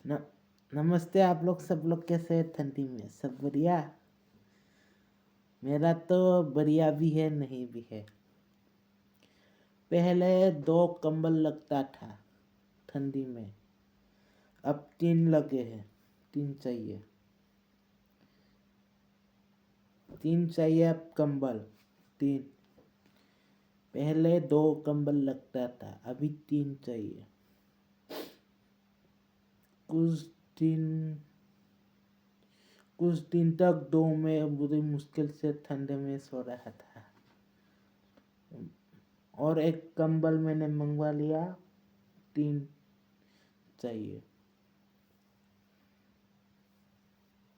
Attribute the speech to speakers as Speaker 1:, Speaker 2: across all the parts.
Speaker 1: न, नमस्ते। आप लोग सब लोग कैसे हैं ठंडी में? सब बढ़िया? मेरा तो बढ़िया भी है, नहीं भी है। पहले 2 कंबल लगता था ठंडी में, अब 3 लगे हैं। 3 चाहिए, 3 चाहिए अब कंबल। 3। पहले 2 कंबल लगता था, अभी 3 चाहिए। कुछ दिन तक 2 में बड़ी मुश्किल से ठंडे में सो रहा था, और एक कंबल मैंने मंगवा लिया। 3 चाहिए।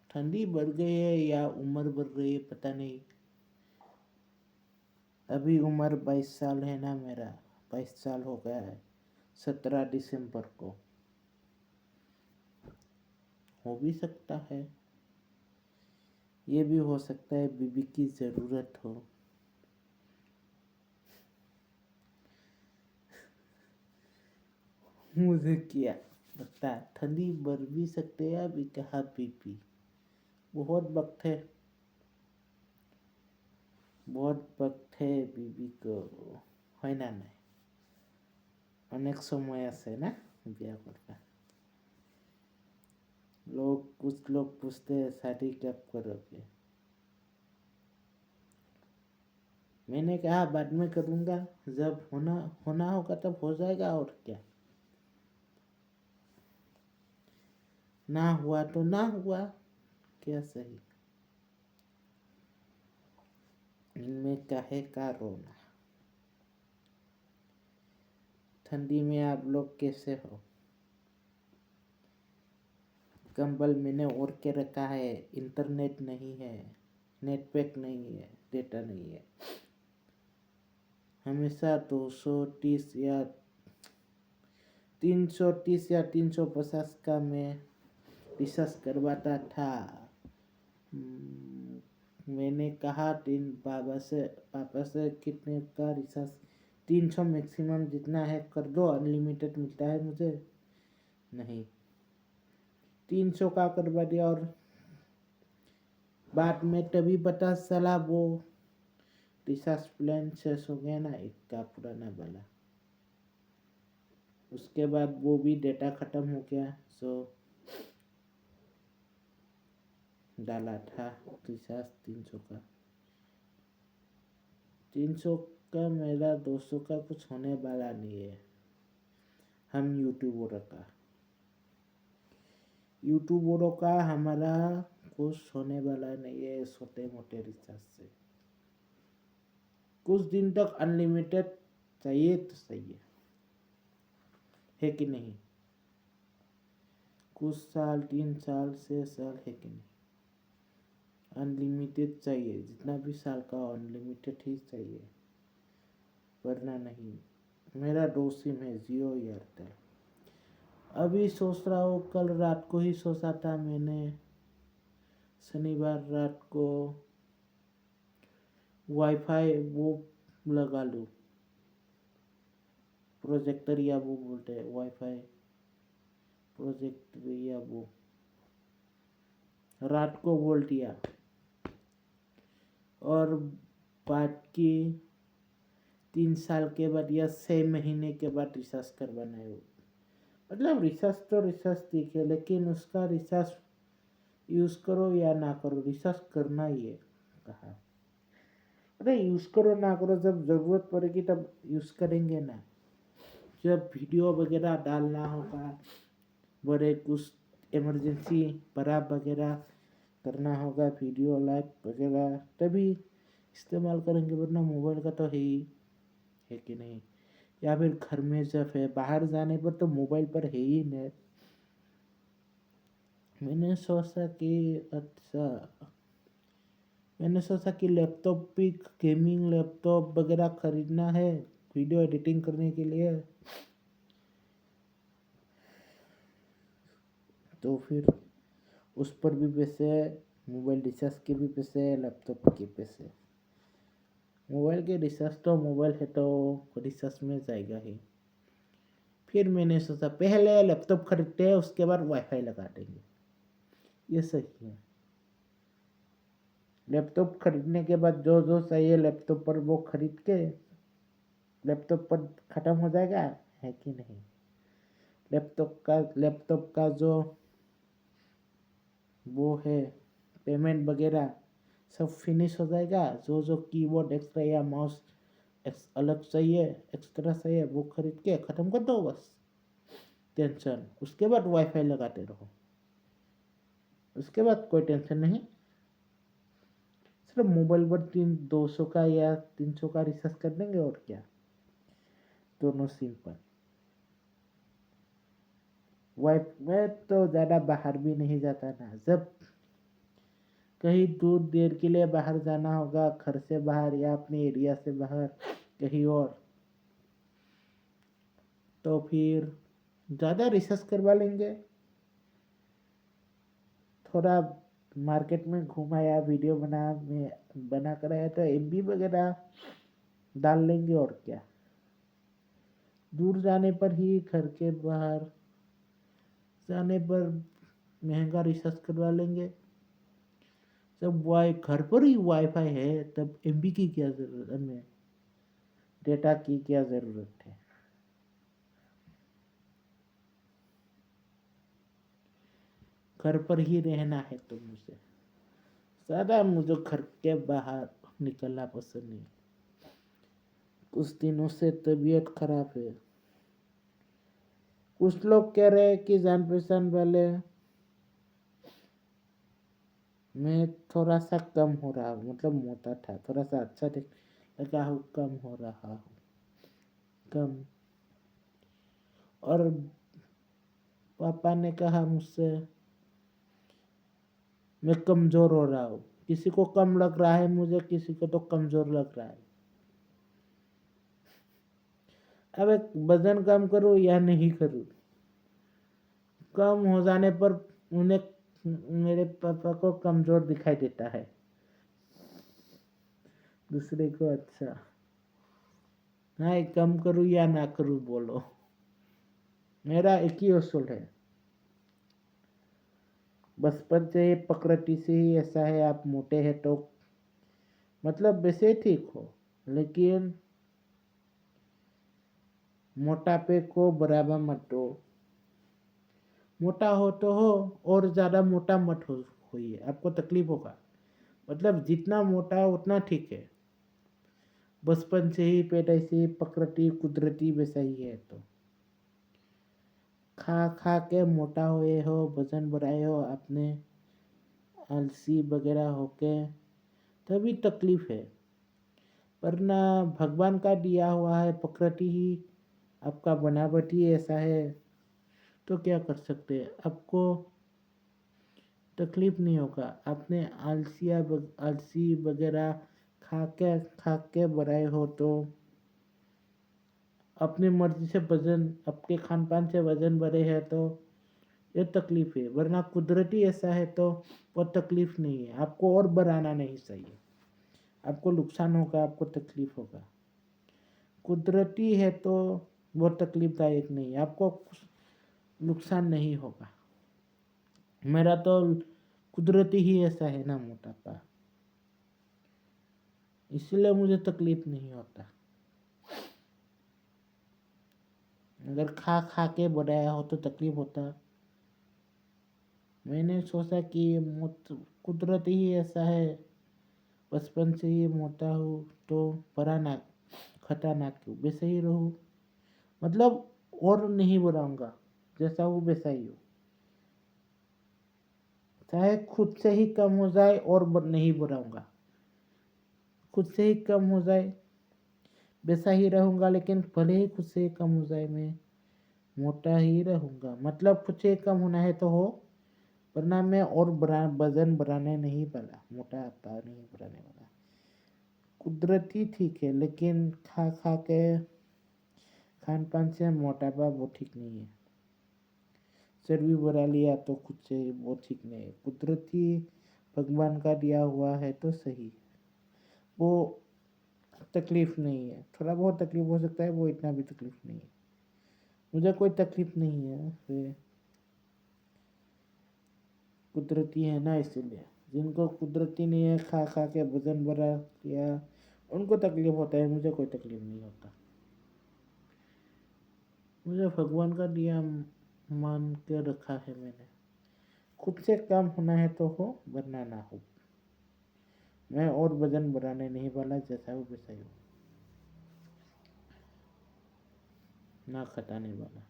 Speaker 1: ठंडी बढ़ गई है या उम्र बढ़ रही है पता नहीं। अभी उम्र 22 साल है ना मेरा, 22 साल हो गया है 17 दिसंबर को। हो भी सकता है, ये भी हो सकता है बीबी की ज़रूरत हो। मुझे क्या पता, ठंडी बढ़ भी सकते हैं। अभी कहा बीबी, बहुत वक्त है, बहुत वक्त है बीबी को, है ना? नहीं, अनेक समय से ना ब्याह करता। कुछ लोग पूछते हैं शादी कब करोगे? मैंने कहा बाद में करूँगा, जब होना होगा तब हो जाएगा, और क्या। ना हुआ तो ना हुआ, क्या सही। इनमें काहे का रोना। ठंडी में आप लोग कैसे हो? कंबल मैंने ओढ़ के रखा है। इंटरनेट नहीं है, नेट पैक नहीं है, डेटा नहीं है। हमेशा 230 या 330 या 350 का मैं रिचार्ज करवाता था। मैंने कहा पापा से कितने का रिचार्ज? 300 मैक्सिमम, जितना है कर दो, अनलिमिटेड मिलता है मुझे। नहीं, 300 का करवा दिया, और बाद में तभी पता चला वो रिचार्ज प्लान शेष हो गया ना, एक का पुराना वाला। उसके बाद वो भी डेटा खत्म हो गया, सो डाला था रिचार्ज 300 का। 300 का मेरा 200 का कुछ होने वाला नहीं है। हम यूट्यूबरों का हमारा कुछ होने वाला नहीं है छोटे मोटे रिचार्ज से। कुछ दिन तक अनलिमिटेड चाहिए तो सही है कि नहीं? कुछ साल, 3 साल, 6 साल, है कि नहीं? अनलिमिटेड चाहिए, जितना भी साल का अनलिमिटेड ही चाहिए, वरना नहीं। मेरा 2 सिम है, जियो एयरटेल। अभी सोच रहा हूँ, कल रात को ही सोचा था मैंने, शनिवार रात को वाईफाई वो लगा लूँ, प्रोजेक्टर, या वो बोलते हैं वाईफाई प्रोजेक्टर, या वो रात को बोल दिया, और बाद की 3 साल के बाद या 6 महीने के बाद रिचार्ज करवाना है। मतलब रिचार्ज तो रिचार्ज ठीक है, लेकिन उसका रिचार्ज यूज़ करो या ना करो, रिचार्ज करना ही है। कहा अरे यूज़ करो ना करो, जब ज़रूरत पड़ेगी तब यूज़ करेंगे ना। जब वीडियो वगैरह डालना होगा, बड़े कुछ इमरजेंसी पराब वगैरह करना होगा, वीडियो लाइव वगैरह, तभी इस्तेमाल करेंगे, वरना मोबाइल का तो है कि नहीं? या फिर घर में जब है, बाहर जाने पर तो मोबाइल पर है ही नेट। मैंने सोचा कि लैपटॉप भी, गेमिंग लैपटॉप वगैरह खरीदना है वीडियो एडिटिंग करने के लिए, तो फिर उस पर भी पैसे, मोबाइल रिचार्ज के भी पैसे, लैपटॉप के पैसे। मोबाइल के रिचार्ज तो मोबाइल है तो रिचार्ज में जाएगा ही, फिर मैंने सोचा पहले लैपटॉप खरीदते हैं, उसके बाद वाईफाई लगा देंगे, ये सही है। लैपटॉप खरीदने के बाद जो जो चाहिए लैपटॉप पर वो खरीद के लैपटॉप पर ख़त्म हो जाएगा, है कि नहीं। लैपटॉप का जो वो है पेमेंट वगैरह सब फिनिश हो जाएगा। जो जो कीबोर्ड एक्स्ट्रा या माउस अलग चाहिए, एक्स्ट्रा चाहिए, वो खरीद के ख़त्म कर दो बस, टेंशन। उसके बाद वाईफाई लगाते रहो, उसके बाद कोई टेंशन नहीं। सिर्फ मोबाइल पर 200 का या 300 का रिचार्ज कर देंगे, और क्या, दोनों सिम पर। मैं तो ज़्यादा बाहर भी नहीं जाता ना, जब कहीं दूर देर के लिए बाहर जाना होगा, घर से बाहर या अपने एरिया से बाहर कहीं और, तो फिर ज़्यादा रिसर्च करवा लेंगे। थोड़ा मार्केट में घुमाया, वीडियो बना कर आया तो MB वगैरह डाल लेंगे, और क्या। दूर जाने पर ही, घर के बाहर जाने पर महंगा रिचार्ज करवा लेंगे। जब घर पर ही वाईफाई है तब MB की क्या जरूरत, हमें डेटा की क्या जरूरत है। घर पर ही रहना है तो मुझे घर के बाहर निकलना पसंद नहीं। कुछ दिनों से तबीयत खराब है। कुछ लोग कह रहे हैं कि जान पहचान वाले मैं थोड़ा सा कम हो रहा हूँ, मतलब मोटा था, थोड़ा सा अच्छा लगा हूँ, कम हो रहा हूँ, कम। और पापा ने कहा मुझसे मैं कमजोर हो रहा हूँ। किसी को कम लग रहा है मुझे, किसी को तो कमजोर लग रहा है। अब वजन कम करूँ या नहीं करूँ, कम हो जाने पर उन्हें, मेरे पापा को कमजोर दिखाई देता है, दूसरे को अच्छा। हाँ, कम करूँ या ना करूँ बोलो, मेरा एक ही उसूल है। बचपन से ही प्रकृति से ही ऐसा है, आप मोटे हैं तो मतलब वैसे ठीक हो, लेकिन मोटापे को बराबर मत दो। मोटा हो तो हो, और ज़्यादा मोटा मत होइए, आपको तकलीफ होगा। मतलब जितना मोटा हो उतना ठीक है। बचपन से ही पैदाइशी प्रकृति कुदरती वैसा ही है, तो खा खा के मोटा हुए हो, वजन बढ़ाए हो आपने, आलसी वगैरह होके, तभी तकलीफ है। वरना भगवान का दिया हुआ है, प्रकृति ही आपका बनावटी ऐसा है, तो क्या कर सकते हैं। आपको तकलीफ नहीं होगा। आपने आलसी वगैरह खा के बढ़ाए हो, तो अपनी मर्जी से वजन, आपके खान पान से वजन बढ़े है, तो ये तकलीफ है। वरना कुदरती ऐसा है तो वो तकलीफ नहीं है। आपको और बढ़ाना नहीं चाहिए, आपको नुकसान होगा, आपको तकलीफ होगा। कुदरती है तो वो तकलीफदायक नहीं है, आपको नुकसान नहीं होगा। मेरा तो कुदरती ही ऐसा है ना, मोटापा, इसलिए मुझे तकलीफ नहीं होता। अगर खा खा के बढ़ाया हो तो तकलीफ होता। मैंने सोचा कि कुदरत ही ऐसा है, बचपन से ही मोटा हूँ तो बड़ा ना, खतरनाक क्यों, वैसे ही रहूँ। मतलब और नहीं बढ़ाऊंगा, जैसा हूँ वैसा ही हूँ। चाहे खुद से ही कम हो जाए और नहीं बढ़ाऊंगा, खुद से ही कम हो जाए वैसा ही रहूंगा, लेकिन भले ही खुद से ही कम हो जाए मैं मोटा ही रहूंगा। मतलब खुद से कम होना है तो हो, वरना मैं और वजन बढ़ाने नहीं वाला, मोटापा नहीं बढ़ाने वाला। कुदरती ठीक है, लेकिन खा खा के खान पान से मोटापा वो ठीक नहीं है। चर्बी बढ़ा लिया तो खुद से वो ठीक नहीं है। कुदरती भगवान का दिया हुआ है तो सही, वो तकलीफ नहीं है। थोड़ा बहुत तकलीफ हो सकता है, वो इतना भी तकलीफ नहीं है। मुझे कोई तकलीफ नहीं है, फिर कुदरती है ना, इसीलिए। जिनको कुदरती नहीं है, खा खा के वजन बढ़ा लिया, उनको तकलीफ होता है, मुझे कोई तकलीफ नहीं होता। मुझे भगवान का दिया मान के रखा है मैंने। खुद से काम होना है तो हो, वरना ना हो। मैं और वजन बढ़ाने नहीं वाला, जैसा हो वैसा ही हो, ना खटाने वाला।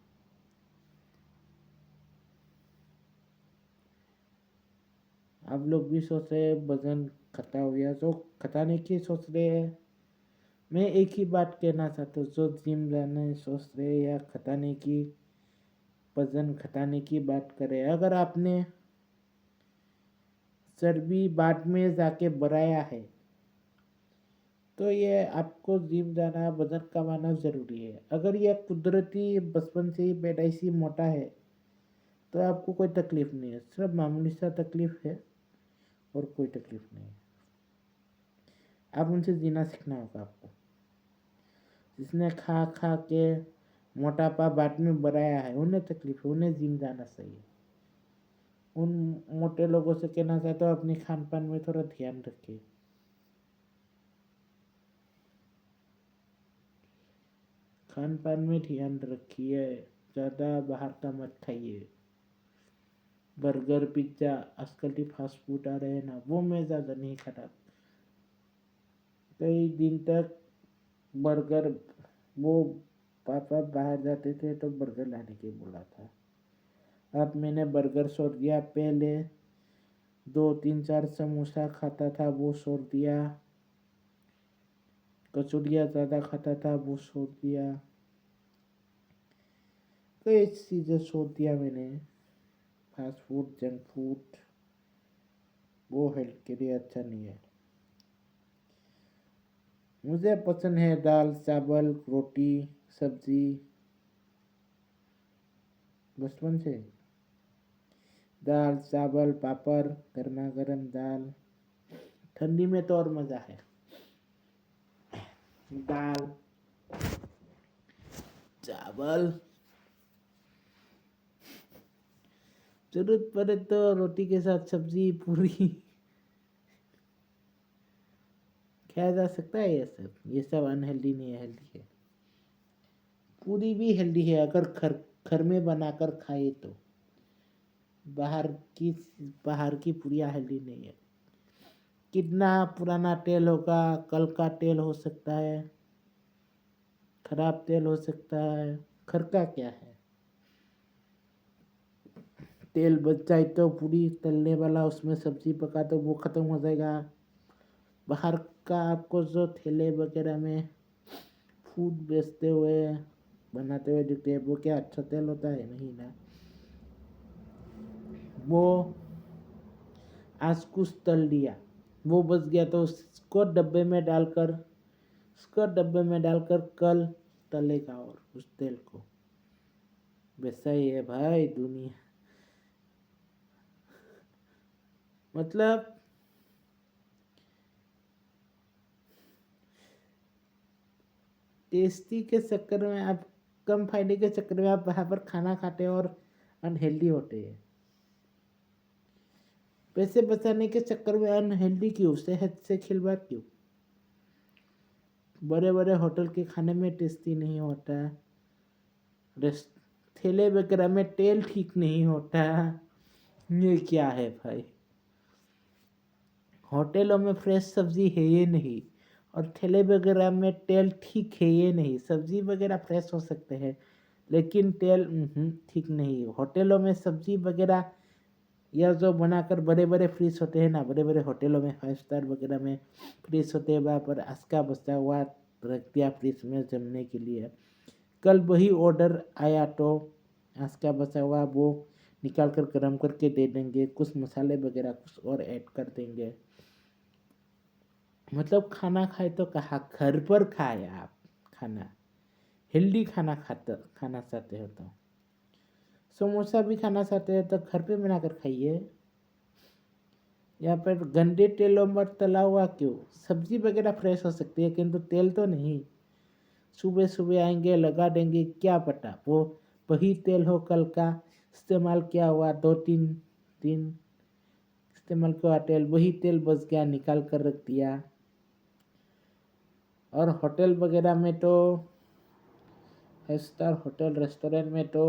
Speaker 1: आप लोग भी सोच रहे हैं वजन खटा हो गया, तो खटाने की सोच रहे हैं। मैं एक ही बात कहना चाहता हूँ, जो जिम जाने सोच रहे या खटाने की, वजन घटाने की बात करें, अगर आपने चर्बी बाद में जाके बढ़ाया है, तो ये आपको जिम जाना, वजन कमाना जरूरी है। अगर ये कुदरती बचपन से ही पैदाइशी मोटा है, तो आपको कोई तकलीफ नहीं है, सिर्फ मामूली सा तकलीफ है, और कोई तकलीफ नहीं है। आप उनसे जीना सीखना होगा आपको। जिसने खा खा के मोटापा बाद में बढ़ाया है, उन्हें तकलीफ है, उन्हें जिम जाना चाहिए। उन मोटे लोगों से कहना चाहता हूँ, अपने खान पान में थोड़ा ध्यान रखिए। खान पान में ध्यान रखिए, ज़्यादा बाहर का मत खाइए। बर्गर पिज्ज़ा आजकल की फास्ट फूड आ रहे हैं ना, वो मैं ज़्यादा नहीं खाता। कई दिन तक बर्गर, वो पापा बाहर जाते थे तो बर्गर लाने के बोला था। अब मैंने बर्गर छोड़ दिया। पहले 2 3 4 समोसा खाता था, वो छोड़ दिया। कचौड़ियाँ ज़्यादा खाता था, वो छोड़ दिया। कई चीज़ें छोड़ दिया मैंने, फास्ट फूड, जंक फूड, वो हेल्थ के लिए अच्छा नहीं है। मुझे पसंद है दाल चावल रोटी सब्जी, बचपन से दाल चावल पापड़, गर्मा गर्म दाल। ठंडी में तो और मज़ा है। दाल चावल, जरूरत पड़े तो रोटी के साथ सब्जी पूरी खाया जा सकता है। ये सब अनहेल्दी नहीं है, हेल्दी है। पूरी भी हेल्दी है अगर घर में बनाकर खाए तो। बाहर की बाहर की पूरियाँ हेल्दी नहीं है। कितना पुराना तेल होगा, कल का तेल हो सकता है, खराब तेल हो सकता है। घर का क्या है, तेल बच जाए तो पूरी तलने वाला, उसमें सब्जी पका तो वो खत्म हो जाएगा। बाहर का आपको जो ठेले वगैरह में फूड बेचते हुए बनाते हुए दिखते हैं, वो क्या अच्छा तेल होता है? नहीं ना। वो आज कुछ तल दिया, वो बच गया तो उसको डब्बे में डालकर कल तलेगा और उस तेल को। वैसा ही है भाई दुनिया। मतलब टेस्टी के चक्कर में आप, कम फायदे के चक्कर में आप वहाँ पर खाना खाते हैं और अनहेल्दी होते हैं। पैसे बचाने के चक्कर में अनहेल्दी क्यों, सेहत से खिलवाड़ क्यों? बड़े बड़े होटल के खाने में टेस्टी नहीं होता, ठेले वगैरह में तेल ठीक नहीं होता। ये क्या है भाई? होटलों में फ्रेश सब्जी है ये नहीं, और ठेले वगैरह में तेल ठीक है ये नहीं। सब्जी वगैरह फ्रेश हो सकते हैं, लेकिन तेल ठीक नहीं। होटलों में सब्जी वगैरह या जो बनाकर बड़े बड़े फ्रिज होते हैं ना, बड़े बड़े होटलों में 5 स्टार वगैरह में फ्रिज होते हैं, वहाँ पर आस्का बचा हुआ रख दिया फ्रिज में जमने के लिए। कल वही ऑर्डर आया तो आस्का बचा हुआ वो निकाल कर गर्म करके दे देंगे, कुछ मसाले वगैरह कुछ और ऐड कर देंगे। मतलब खाना खाए तो कहा घर पर खाए आप। खाना हेल्दी खाना चाहते हो तो समोसा भी खाना चाहते हो तो घर पे बनाकर खाइए। यहाँ पर गंदे तेलों पर तला हुआ क्यों? सब्जी वगैरह फ्रेश हो सकती है, किंतु तेल तो नहीं। सुबह सुबह आएंगे लगा देंगे, क्या पता वो वही तेल हो कल का इस्तेमाल किया हुआ 2-3 दिन इस्तेमाल किया तेल वही तेल बच गया निकाल कर रख दिया। और होटल वगैरह में तो 5 स्टार होटल रेस्टोरेंट में तो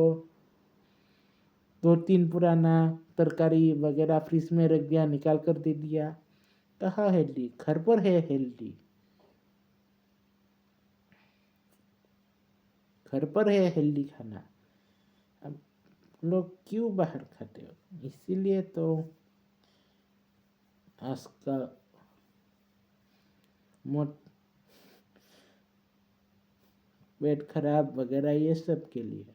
Speaker 1: 2-3 पुराना तरकारी वगैरह फ्रिज में रख दिया निकाल कर दे दिया। कहाँ हेल्दी, घर पर है हेल्दी, घर पर है हेल्दी खाना। अब लोग क्यों बाहर खाते हो? इसीलिए तो आज का मोट पेट खराब वगैरह ये सब के लिए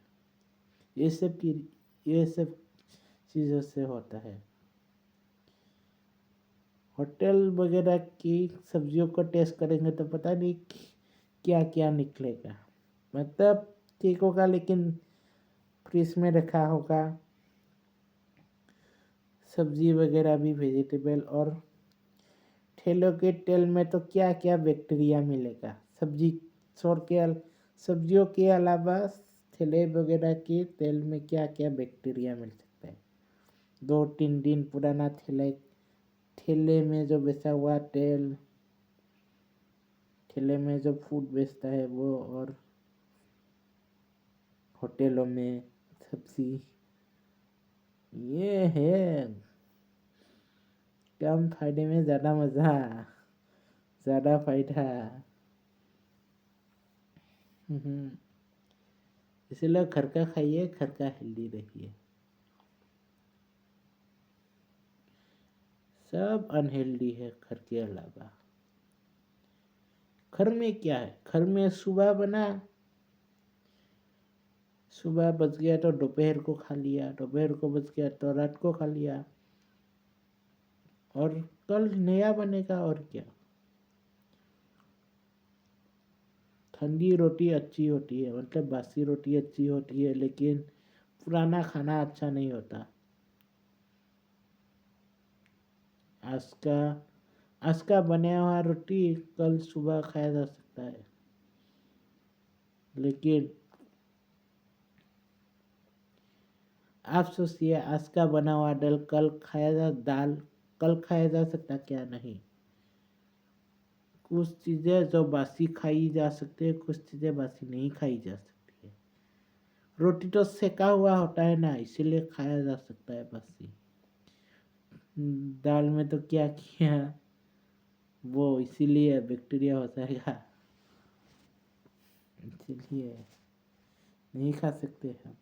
Speaker 1: ये सब चीज़ों से होता है। होटल वगैरह की सब्जियों को टेस्ट करेंगे तो पता नहीं क्या क्या निकलेगा। मतलब ठीक होगा लेकिन फ्रिज में रखा होगा सब्जी वगैरह भी वेजिटेबल। और ठेलों के तेल में तो क्या क्या बैक्टीरिया मिलेगा। सब्जियों के अलावा ठेले वगैरह के तेल में क्या क्या बैक्टीरिया मिल सकता है। 2-3 दिन पुराना ठेले में जो बेचा हुआ तेल, ठेले में जो फूड बेचता है वो, और होटलों में सब्जी, ये है कम फायदे में ज़्यादा मज़ा, ज़्यादा फायदा। इसलिए घर का खाइए, घर का हेल्दी रहिए। सब अनहेल्दी है घर के अलावा। घर में क्या है, घर में सुबह बच गया तो दोपहर को खा लिया, दोपहर को बच गया तो रात को खा लिया, और कल नया बनेगा। और क्या, ठंडी रोटी अच्छी होती है, मतलब बासी रोटी अच्छी होती है, लेकिन पुराना खाना अच्छा नहीं होता। आज का बनाया हुआ रोटी कल सुबह खाया जा सकता है, लेकिन आप सोचिए आज का बना हुआ दाल कल खाया जा सकता क्या? नहीं। कुछ चीज़ें जो बासी खाई जा सकती है, कुछ चीज़ें बासी नहीं खाई जा सकती है। रोटी तो सेका हुआ होता है ना, इसीलिए खाया जा सकता है बासी। दाल में तो क्या किया वो, इसीलिए बैक्टीरिया हो जाएगा, इसीलिए नहीं खा सकते हम।